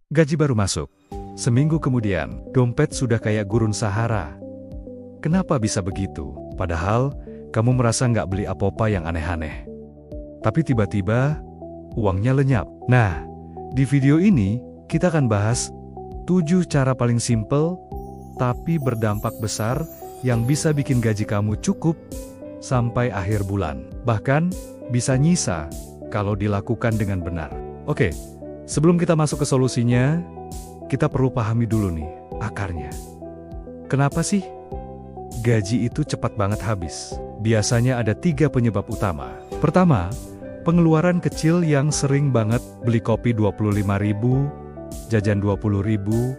Gaji baru masuk. Seminggu kemudian, dompet sudah kayak gurun Sahara. Kenapa bisa begitu? Padahal, kamu merasa nggak beli apa-apa yang aneh-aneh. Tapi tiba-tiba, uangnya lenyap. Nah, di video ini, kita akan bahas 7 cara paling simpel, tapi berdampak besar, yang bisa bikin gaji kamu cukup sampai akhir bulan. Bahkan, bisa nyisa kalau dilakukan dengan benar. Oke, sebelum kita masuk ke solusinya, kita perlu pahami dulu nih, akarnya. Kenapa sih gaji itu cepat banget habis? Biasanya ada 3 penyebab utama. Pertama, pengeluaran kecil yang sering banget beli kopi 25.000, jajan 20.000,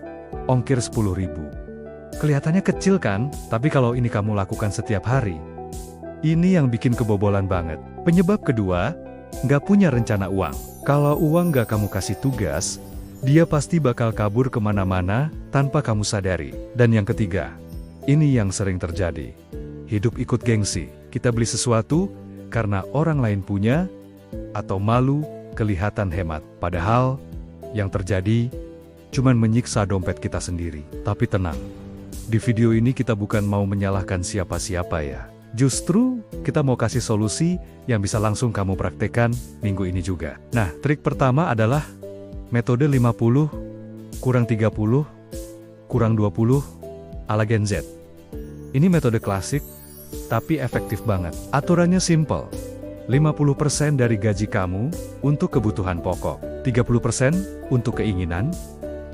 ongkir 10.000. Kelihatannya kecil kan? Tapi kalau ini kamu lakukan setiap hari, ini yang bikin kebobolan banget. Penyebab kedua, nggak punya rencana uang. Kalau uang nggak kamu kasih tugas, dia pasti bakal kabur kemana-mana tanpa kamu sadari. Dan yang ketiga, ini yang sering terjadi. Hidup ikut gengsi. Kita beli sesuatu karena orang lain punya, atau malu kelihatan hemat. Padahal, yang terjadi cuman menyiksa dompet kita sendiri. Tapi tenang, di video ini kita bukan mau menyalahkan siapa-siapa ya. Justru, kita mau kasih solusi yang bisa langsung kamu praktekkan minggu ini juga. Nah, trik pertama adalah metode 50, kurang 30, kurang 20, ala Gen Z. Ini metode klasik, tapi efektif banget. Aturannya simple. 50% dari gaji kamu untuk kebutuhan pokok, 30% untuk keinginan,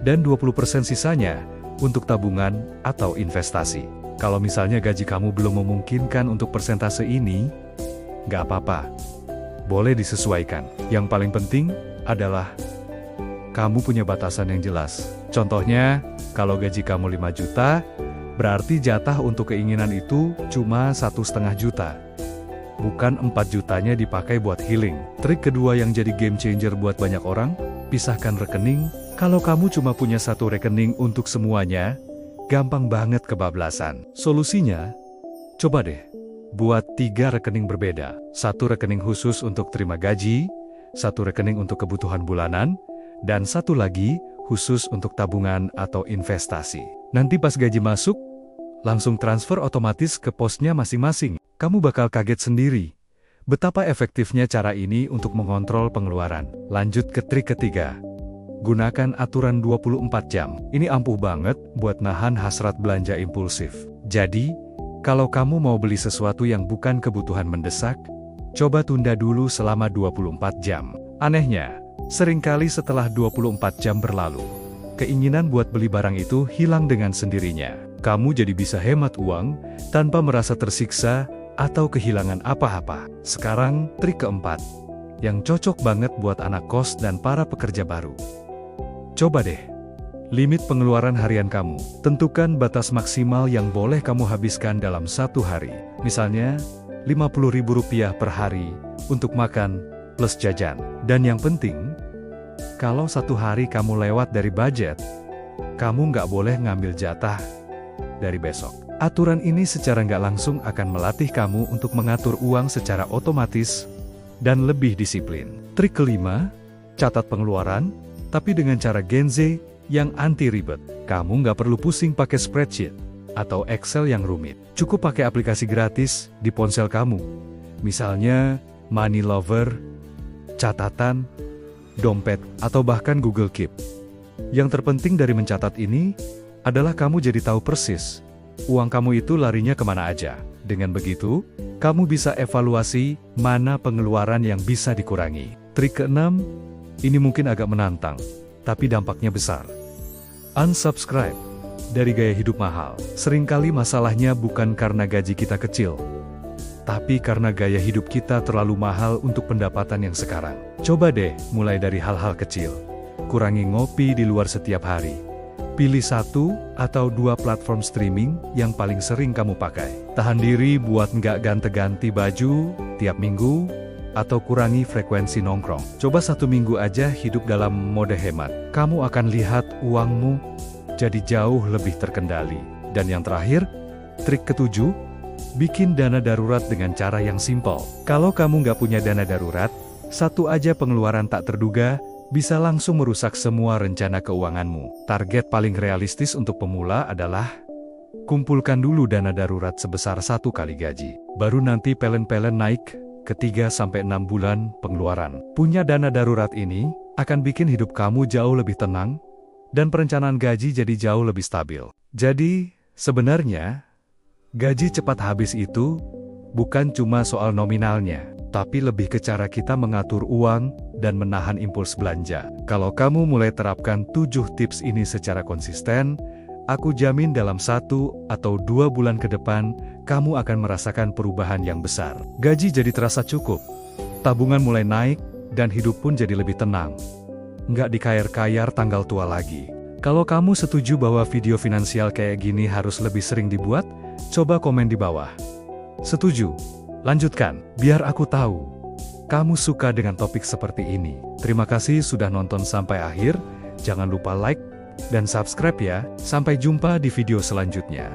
dan 20% sisanya untuk tabungan atau investasi. Kalau misalnya gaji kamu belum memungkinkan untuk persentase ini, nggak apa-apa. Boleh disesuaikan. Yang paling penting adalah kamu punya batasan yang jelas. Contohnya, kalau gaji kamu 5 juta, berarti jatah untuk keinginan itu cuma 1,5 juta. Bukan 4 jutanya dipakai buat healing. Trik kedua yang jadi game changer buat banyak orang, pisahkan rekening. Kalau kamu cuma punya 1 rekening untuk semuanya, gampang banget kebablasan. Solusinya, coba deh, buat 3 rekening berbeda. 1 rekening khusus untuk terima gaji, 1 rekening untuk kebutuhan bulanan, dan 1 lagi khusus untuk tabungan atau investasi. Nanti pas gaji masuk, langsung transfer otomatis ke posnya masing-masing. Kamu bakal kaget sendiri betapa efektifnya cara ini untuk mengontrol pengeluaran. Lanjut ke trik ketiga. Gunakan aturan 24 jam. Ini ampuh banget buat nahan hasrat belanja impulsif. Jadi, kalau kamu mau beli sesuatu yang bukan kebutuhan mendesak, coba tunda dulu selama 24 jam. Anehnya, seringkali setelah 24 jam berlalu, keinginan buat beli barang itu hilang dengan sendirinya. Kamu jadi bisa hemat uang tanpa merasa tersiksa atau kehilangan apa-apa. Sekarang, trik keempat, yang cocok banget buat anak kos dan para pekerja baru. Coba deh, limit pengeluaran harian kamu. Tentukan batas maksimal yang boleh kamu habiskan dalam 1 hari. Misalnya, Rp50.000 per hari untuk makan plus jajan. Dan yang penting, kalau 1 hari kamu lewat dari budget, kamu nggak boleh ngambil jatah dari besok. Aturan ini secara nggak langsung akan melatih kamu untuk mengatur uang secara otomatis dan lebih disiplin. Trik kelima, catat pengeluaran, tapi dengan cara Gen Z yang anti ribet. Kamu nggak perlu pusing pakai spreadsheet atau Excel yang rumit. Cukup pakai aplikasi gratis di ponsel kamu. Misalnya, Money Lover, catatan, dompet, atau bahkan Google Keep. Yang terpenting dari mencatat ini adalah kamu jadi tahu persis uang kamu itu larinya kemana aja. Dengan begitu, kamu bisa evaluasi mana pengeluaran yang bisa dikurangi. Trik keenam, ini mungkin agak menantang, tapi dampaknya besar. Unsubscribe dari gaya hidup mahal. Seringkali masalahnya bukan karena gaji kita kecil, tapi karena gaya hidup kita terlalu mahal untuk pendapatan yang sekarang. Coba deh mulai dari hal-hal kecil. Kurangi ngopi di luar setiap hari. Pilih 1 atau 2 platform streaming yang paling sering kamu pakai. Tahan diri buat nggak ganti-ganti baju tiap minggu, atau kurangi frekuensi nongkrong. Coba 1 minggu aja hidup dalam mode hemat. Kamu akan lihat uangmu jadi jauh lebih terkendali. Dan yang terakhir, trik ketujuh, bikin dana darurat dengan cara yang simpel. Kalau kamu nggak punya dana darurat, 1 aja pengeluaran tak terduga bisa langsung merusak semua rencana keuanganmu. Target paling realistis untuk pemula adalah kumpulkan dulu dana darurat sebesar 1 kali gaji. Baru nanti pelan-pelan naik ke 3-6 bulan pengeluaran. Punya dana darurat ini akan bikin hidup kamu jauh lebih tenang dan perencanaan gaji jadi jauh lebih stabil. Jadi, sebenarnya gaji cepat habis itu bukan cuma soal nominalnya, tapi lebih ke cara kita mengatur uang dan menahan impuls belanja. Kalau kamu mulai terapkan 7 tips ini secara konsisten, aku jamin dalam 1 atau 2 bulan ke depan, kamu akan merasakan perubahan yang besar. Gaji jadi terasa cukup, tabungan mulai naik, dan hidup pun jadi lebih tenang. Nggak dikayar-kayar tanggal tua lagi. Kalau kamu setuju bahwa video finansial kayak gini harus lebih sering dibuat, coba komen di bawah. Setuju? Lanjutkan, biar aku tahu kamu suka dengan topik seperti ini. Terima kasih sudah nonton sampai akhir. Jangan lupa like dan subscribe ya. Sampai jumpa di video selanjutnya.